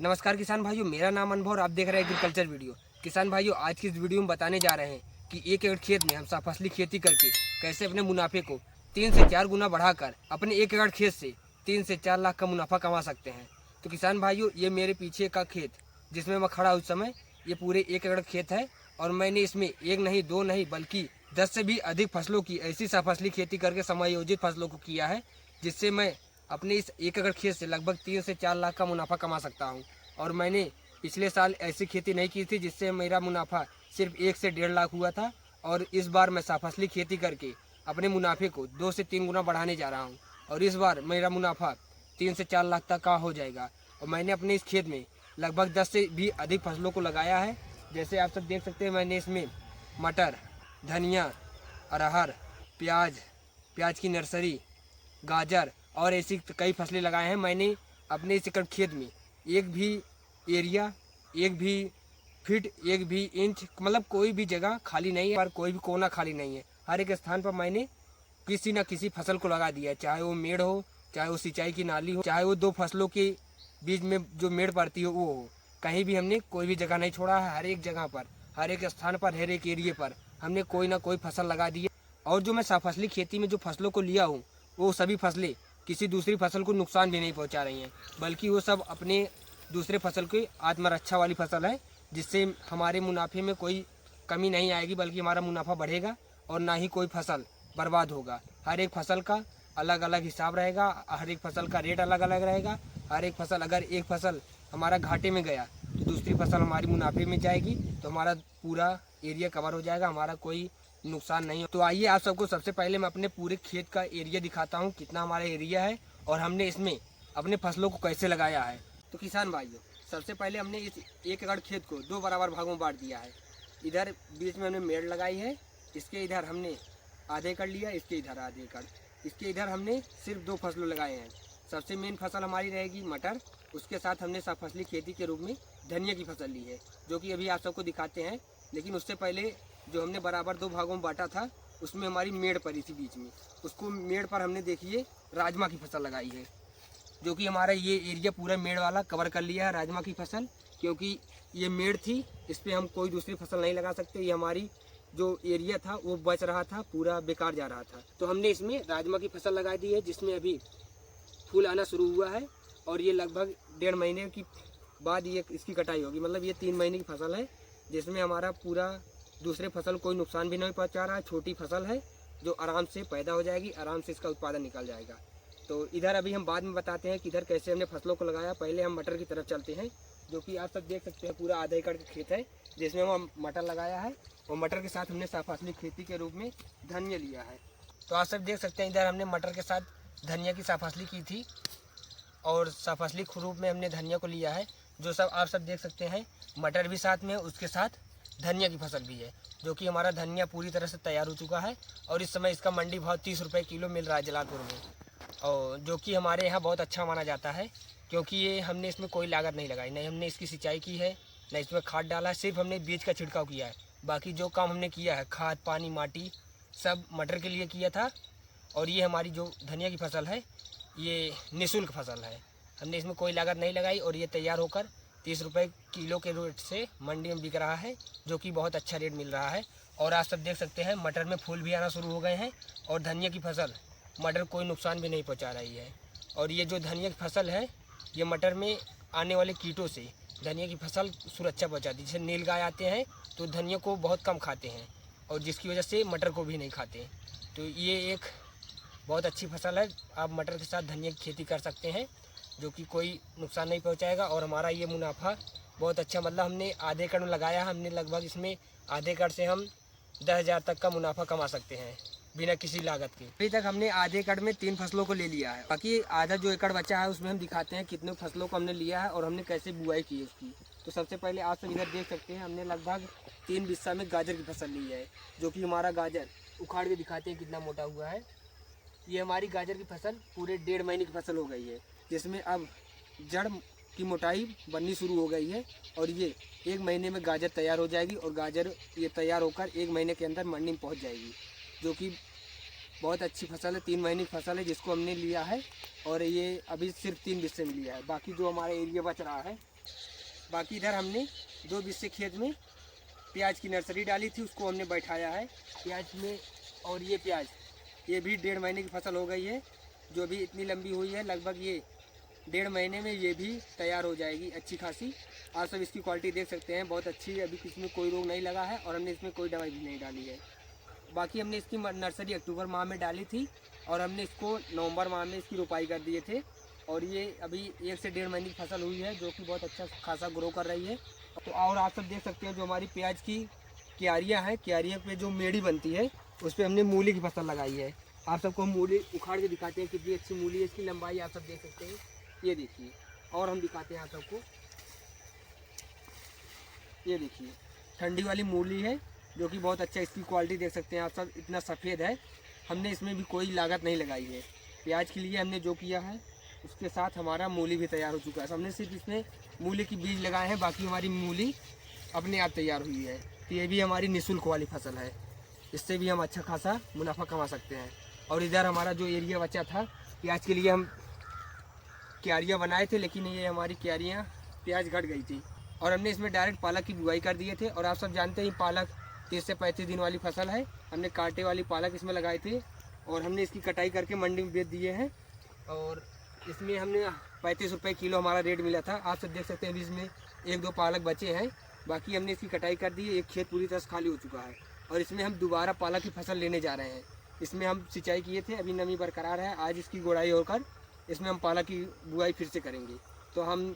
नमस्कार किसान भाइयों, मेरा नाम अनुभव और आप देख रहे हैं एग्रीकल्चर वीडियो। किसान भाइयों, आज की इस वीडियो में बताने जा रहे हैं कि 1 एकड़ खेत में हम फसली खेती करके कैसे अपने मुनाफे को 3 से 4 गुना बढ़ाकर अपने 1 एकड़ खेत से 3 से 4 लाख का मुनाफा कमा सकते हैं। तो किसान भाइयों, ये मेरे पीछे का खेत जिसमें मैं खड़ा उस समय, ये पूरे 1 एकड़ खेत है और मैंने इसमें 1 नहीं 2 नहीं बल्कि 10 से भी अधिक फसलों की ऐसी फसली खेती करके समायोजित फसलों को किया है, जिससे मैं अपने इस 1 एकड़ खेत से लगभग 3 से 4 लाख का मुनाफा कमा सकता हूं। और मैंने पिछले साल ऐसी खेती नहीं की थी जिससे मेरा मुनाफा सिर्फ 1 से 1.5 लाख हुआ था, और इस बार मैं फसली खेती करके अपने मुनाफे को 2 से 3 गुना बढ़ाने जा रहा हूं और इस बार मेरा मुनाफा 3 से 4 लाख तक का हो जाएगा। और मैंने अपने इस खेत में लगभग 10 से भी अधिक फसलों को लगाया है। जैसे आप सब देख सकते हैं, मैंने इसमें मटर, धनिया, अरहर, प्याज की नर्सरी, गाजर और ऐसी कई फसलें लगाए हैं। मैंने अपने इस एकड़ खेत में एक भी एरिया, एक भी फीट, एक भी इंच, मतलब कोई भी जगह खाली नहीं है और कोई भी कोना खाली नहीं है। हर एक स्थान पर मैंने किसी न किसी फसल को लगा दिया है, चाहे वो मेड़ हो, चाहे वो सिंचाई की नाली हो, चाहे वो 2 फसलों के बीच में जो मेड़ पड़ती हो वो हो। कहीं भी हमने कोई भी जगह नहीं छोड़ा है। हर एक जगह पर, हर एक स्थान पर, हर एक एरिए पर हमने कोई ना कोई फसल लगा दी है। और जो मैं फसली खेती में जो फसलों को लिया हूँ, वो सभी फसलें किसी दूसरी फसल को नुकसान भी नहीं पहुंचा रही हैं, बल्कि वो सब अपने दूसरे फसल की आत्मरक्षा वाली फसल है, जिससे हमारे मुनाफे में कोई कमी नहीं आएगी, बल्कि हमारा मुनाफा बढ़ेगा और ना ही कोई फसल बर्बाद होगा। हर एक फसल का अलग अलग हिसाब रहेगा, हर एक फसल का रेट अलग अलग रहेगा। हर एक फसल, अगर एक फसल हमारा घाटे में गया तो दूसरी फसल हमारी मुनाफे में जाएगी, तो हमारा पूरा एरिया कवर हो जाएगा, हमारा कोई नुकसान नहीं हो। तो आइए आप सबको सबसे पहले मैं अपने पूरे खेत का एरिया दिखाता हूँ, कितना हमारा एरिया है और हमने इसमें अपने फसलों को कैसे लगाया है। तो किसान भाइयों, सबसे पहले हमने इस 1 एकड़ खेत को 2 बराबर भागों में बांट दिया है। इधर बीच में हमने मेड़ लगाई है, इसके इधर हमने आधे एकड़ लिया, इसके इधर आधे एकड़, इसके इधर हमने सिर्फ 2 फसलों लगाए हैं। सबसे मेन फसल हमारी रहेगी मटर, उसके साथ हमने फसली खेती के रूप में धनिया की फसल ली है, जो कि अभी आप सबको दिखाते हैं। लेकिन उससे पहले जो हमने बराबर 2 भागों में बांटा था, उसमें हमारी मेड़ पड़ी थी बीच में, उसको मेड़ पर हमने देखिए राजमा की फसल लगाई है, जो कि हमारा ये एरिया पूरा मेड़ वाला कवर कर लिया है राजमा की फसल। क्योंकि ये मेड़ थी, इस पर हम कोई दूसरी फसल नहीं लगा सकते, ये हमारी जो एरिया था वो बच रहा था, पूरा बेकार जा रहा था। तो हमने इसमें राजमा की फसल लगा दी है, जिसमें अभी फूल आना शुरू हुआ है और ये लगभग 1.5 महीने की बाद ये इसकी कटाई होगी। मतलब ये 3 महीने की फसल है, जिसमें हमारा पूरा दूसरे फसल कोई नुकसान भी नहीं पहुंचा रहा है। छोटी फसल है जो आराम से पैदा हो जाएगी, आराम से इसका उत्पादन निकल जाएगा। तो इधर अभी हम बाद में बताते हैं कि इधर कैसे हमने फसलों को लगाया। पहले हम मटर की तरफ चलते हैं, जो कि आप सब देख सकते हैं पूरा आधा एकड़ का खेत है, जिसमें हम मटर लगाया है और मटर के साथ हमने फसली खेती के रूप में धनिया लिया है। तो आप सब देख सकते हैं, इधर हमने मटर के साथ धनिया की फसली की थी और फसली रूप में हमने धनिया को लिया है। जो सब आप सब देख सकते हैं, मटर भी साथ में, उसके साथ धनिया की फसल भी है, जो कि हमारा धनिया पूरी तरह से तैयार हो चुका है और इस समय इसका मंडी भाव 30 रुपये किलो मिल रहा है जलालपुर में, और जो कि हमारे यहाँ बहुत अच्छा माना जाता है। क्योंकि ये हमने इसमें कोई लागत नहीं लगाई, नहीं हमने इसकी सिंचाई की है, नहीं इसमें खाद डाला है, सिर्फ हमने बीज का छिड़काव किया है। बाकी जो काम हमने किया है, खाद, पानी, माटी, सब मटर के लिए किया था। और ये हमारी जो धनिया की फसल है, ये निःशुल्क फसल है, हमने इसमें कोई लागत नहीं लगाई और ये तैयार होकर 30 रुपये किलो के रेट से मंडी में बिक रहा है, जो कि बहुत अच्छा रेट मिल रहा है। और आप सब देख सकते हैं, मटर में फूल भी आना शुरू हो गए हैं और धनिया की फसल मटर कोई नुकसान भी नहीं पहुंचा रही है। और ये जो धनिया की फसल है, ये मटर में आने वाले कीटों से धनिया की फसल सुरक्षा पहुँचाती है। जैसे नीलगाय आते हैं तो धनिया को बहुत कम खाते हैं और जिसकी वजह से मटर को भी नहीं खाते। तो ये एक बहुत अच्छी फसल है, आप मटर के साथ धनिया की खेती कर सकते हैं, जो कि कोई नुकसान नहीं पहुंचाएगा। और हमारा ये मुनाफा बहुत अच्छा, मतलब हमने आधे एकड़ में लगाया, हमने लगभग इसमें आधे एकड़ से हम 10,000 तक का मुनाफा कमा सकते हैं बिना किसी लागत के। अभी तक हमने आधे एकड़ में 3 फसलों को ले लिया है, बाकी आधा जो एकड़ बचा है उसमें हम दिखाते हैं कितने फसलों को हमने लिया है और हमने कैसे बुआई की है उसकी। तो सबसे पहले आप सब इधर देख सकते हैं, हमने लगभग 3 बिस्सा में गाजर की फसल ली है, जो कि हमारा गाजर उखाड़ के दिखाते हैं कितना मोटा हुआ है। ये हमारी गाजर की फसल पूरे 1.5 महीने की फसल हो गई है, जिसमें अब जड़ की मोटाई बननी शुरू हो गई है और ये 1 महीने में गाजर तैयार हो जाएगी और गाजर ये तैयार होकर 1 महीने के अंदर मंडी में पहुंच जाएगी, जो कि बहुत अच्छी फसल है। 3 महीने की फसल है जिसको हमने लिया है और ये अभी सिर्फ 3 बिस्से में लिया है। बाकी जो हमारा एरिया बच रहा है बाकी इधर हमने 2 बीस से खेत में प्याज की नर्सरी डाली थी, उसको हमने बैठाया है प्याज में। और ये प्याज ये भी 1.5 महीने की फसल हो गई है, जो भी इतनी लंबी हुई है, लगभग ये 1.5 महीने में ये भी तैयार हो जाएगी अच्छी खासी। आप सब इसकी क्वालिटी देख सकते हैं, बहुत अच्छी है। अभी इसमें कोई रोग नहीं लगा है और हमने इसमें कोई दवाई भी नहीं डाली है। बाकी हमने इसकी नर्सरी अक्टूबर माह में डाली थी और हमने इसको नवंबर माह में इसकी रोपाई कर दिए थे। और ये अभी 1 से 1.5 महीने की फसल हुई है, जो कि बहुत अच्छा खासा ग्रो कर रही है। तो और आप सब देख सकते हैं जो हमारी प्याज की क्यारियाँ हैं, क्यारियों पे जो मेड़ी बनती है उस पर हमने मूली की फसल लगाई है। आप सबको हम मूली उखाड़ के दिखाते हैं, कितनी अच्छी मूली है। इसकी लंबाई आप सब देख सकते हैं, ये देखिए। और हम दिखाते हैं आप सबको, ये देखिए ठंडी वाली मूली है, जो कि बहुत अच्छा, इसकी क्वालिटी देख सकते हैं आप सब, इतना सफ़ेद है। हमने इसमें भी कोई लागत नहीं लगाई है। प्याज के लिए हमने जो किया है उसके साथ हमारा मूली भी तैयार हो चुका है। हमने सिर्फ इसमें मूली की बीज लगाए हैं, बाकी हमारी मूली अपने आप तैयार हुई है। तो ये भी हमारी निःशुल्क वाली फसल है, इससे भी हम अच्छा खासा मुनाफा कमा सकते हैं। और इधर हमारा जो एरिया बचा था प्याज के लिए, हम क्यारियाँ बनाए थे, लेकिन ये हमारी क्यारियाँ प्याज घट गई थी और हमने इसमें डायरेक्ट पालक की बुआई कर दिए थे। और आप सब जानते हैं पालक 30 से 35 दिन वाली फसल है। हमने कांटे वाली पालक इसमें लगाए थे और हमने इसकी कटाई करके मंडी में बेच दिए हैं। और इसमें हमने 35 रुपये किलो हमारा रेट मिला था। आप सब देख सकते हैं, अभी इसमें 1-2 पालक बचे हैं, बाकी हमने इसकी कटाई कर दी है। एक खेत पूरी तरह से खाली हो चुका है और इसमें हम दोबारा पालक की फसल लेने जा रहे हैं। इसमें हम सिंचाई किए थे, अभी नमी बरकरार है। आज इसकी गोड़ाई होकर इसमें हम पालक की बुआई फिर से करेंगे। तो हम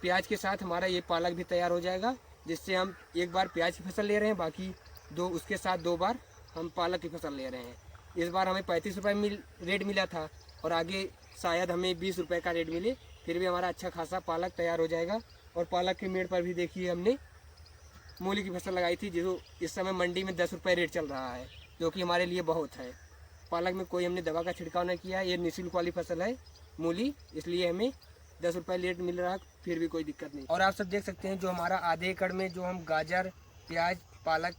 प्याज के साथ हमारा ये पालक भी तैयार हो जाएगा, जिससे हम एक बार प्याज की फसल ले रहे हैं, बाकी उसके साथ 2 बार हम पालक की फसल ले रहे हैं। इस बार हमें 35 रुपये रेट मिला था और आगे शायद हमें 20 रुपये का रेट मिले, फिर भी हमारा अच्छा खासा पालक तैयार हो जाएगा। और पालक के मेड़ पर भी देखिए हमने मूली की फसल लगाई थी, जो इस समय मंडी में 10 रुपये रेट चल रहा है, जो कि हमारे लिए बहुत है। पालक में कोई हमने दवा का छिड़काव नहीं किया है, ये निःशुल्क वाली फसल है मूली, इसलिए हमें 10 रुपये रेट मिल रहा है, फिर भी कोई दिक्कत नहीं। और आप सब देख सकते हैं जो हमारा आधे एकड़ में जो हम गाजर, प्याज, पालक,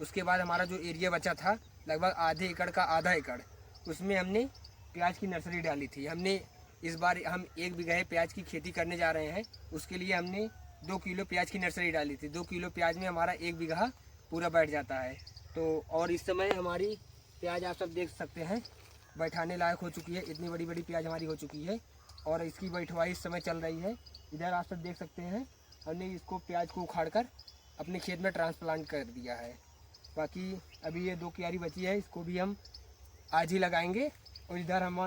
उसके बाद हमारा जो एरिया बचा था लगभग आधे एकड़ का आधा एकड़, उसमें हमने प्याज की नर्सरी डाली थी। हमने इस बार हम 1 बीघे प्याज की खेती करने जा रहे हैं, उसके लिए हमने 2 किलो प्याज की नर्सरी डाली थी। 2 किलो प्याज में हमारा 1 बीघा पूरा बैठ जाता है। तो और इस समय हमारी प्याज आप सब देख सकते हैं बैठाने लायक हो चुकी है, इतनी बड़ी बड़ी प्याज हमारी हो चुकी है और इसकी बैठवाई इस समय चल रही है। इधर आप सब देख सकते हैं हमने इसको प्याज को उखाड़ कर अपने खेत में ट्रांसप्लांट कर दिया है। बाकी अभी ये 2 क्यारी बची है, इसको भी हम आज ही लगाएंगे। और इधर हम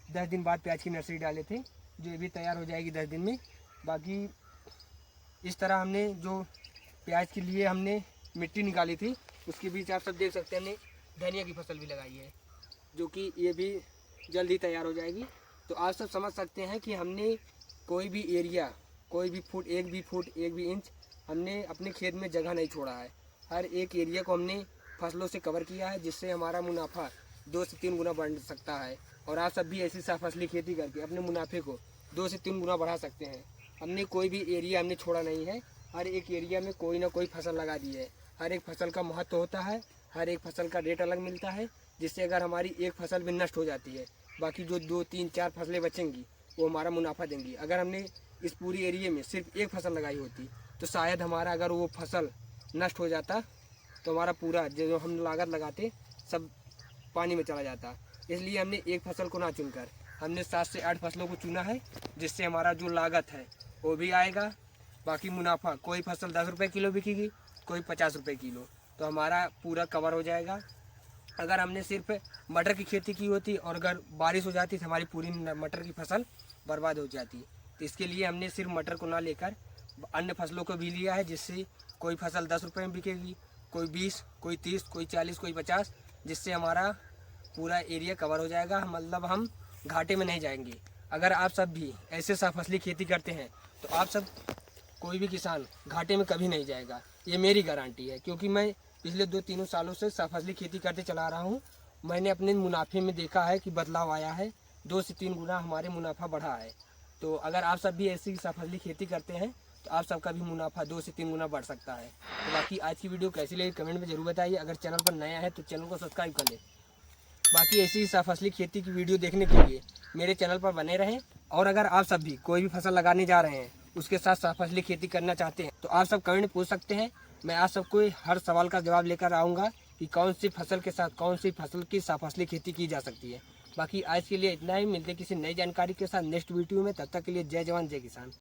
10 दिन बाद प्याज की नर्सरी डाले थे, जो ये भी तैयार हो जाएगी 10 दिन में। बाकी इस तरह हमने जो प्याज के लिए हमने मिट्टी निकाली थी, उसके बीच आप सब देख सकते हैं हमने धनिया की फसल भी लगाई है, जो कि ये भी जल्द ही तैयार हो जाएगी। तो आप सब समझ सकते हैं कि हमने कोई भी एरिया, कोई भी फुट, 1 फुट 1 इंच हमने अपने खेत में जगह नहीं छोड़ा है। हर एक एरिया को हमने फसलों से कवर किया है, जिससे हमारा मुनाफा 2 से 3 गुना बढ़ सकता है। और आप सब भी ऐसी फसली खेती करके अपने मुनाफे को 2 से 3 गुना बढ़ा सकते हैं। हमने कोई भी एरिया हमने छोड़ा नहीं है, हर एक एरिया में कोई ना कोई फसल लगा दी है। हर एक फसल का महत्व होता है, हर एक फसल का रेट अलग मिलता है, जिससे अगर हमारी एक फसल भी नष्ट हो जाती है, बाकी जो 2, 3, 4 फसलें बचेंगी वो हमारा मुनाफा देंगी। अगर हमने इस पूरी एरिया में सिर्फ एक फसल लगाई होती तो शायद हमारा अगर वो फसल नष्ट हो जाता तो हमारा पूरा जो हम लागत लगाते सब पानी में चला जाता। इसलिए हमने एक फसल को ना चुनकर हमने 7 से 8 फसलों को चुना है, जिससे हमारा जो लागत है वो भी आएगा, बाकी मुनाफा कोई फसल 10 रुपये किलो बिकेगी, कोई 50 रुपये किलो, तो हमारा पूरा कवर हो जाएगा। अगर हमने सिर्फ मटर की खेती की होती और अगर बारिश हो जाती तो हमारी पूरी मटर की फसल बर्बाद हो जाती। तो इसके लिए हमने सिर्फ मटर को ना लेकर अन्य फसलों को भी लिया है, जिससे कोई फसल 10 रुपये में बिकेगी, कोई 20, कोई 30, कोई 40, कोई 50, जिससे हमारा पूरा एरिया कवर हो जाएगा। मतलब हम घाटे में नहीं जाएंगे। अगर आप सब भी ऐसे फसली खेती करते हैं तो आप सब, कोई भी किसान घाटे में कभी नहीं जाएगा, ये मेरी गारंटी है। क्योंकि मैं पिछले 2-3 सालों से फसली खेती करते चला रहा हूँ। मैंने अपने मुनाफे में देखा है कि बदलाव आया है, 2 से 3 गुना हमारे मुनाफा बढ़ा है। तो अगर आप सब भी ऐसी फसली खेती करते हैं तो आप सबका भी मुनाफा 2 से 3 गुना बढ़ सकता है। तो बाकी आज की वीडियो कैसी लगी कमेंट में ज़रूर बताइए। अगर चैनल पर नया है तो चैनल को सब्सक्राइब कर ले। बाकी ऐसी फसली खेती की वीडियो देखने के लिए मेरे चैनल पर बने रहें। और अगर आप सब भी कोई भी फसल लगाने जा रहे हैं उसके साथ सफसली खेती करना चाहते हैं तो आप सब कमेंट में पूछ सकते हैं। मैं आप सबको हर सवाल का जवाब लेकर आऊँगा कि कौन सी फसल के साथ कौन सी फसल की सफसली खेती की जा सकती है। बाकी आज के लिए इतना ही, मिलते किसी नई जानकारी के साथ नेक्स्ट वीडियो में। तब तक के लिए जय जवान जय किसान।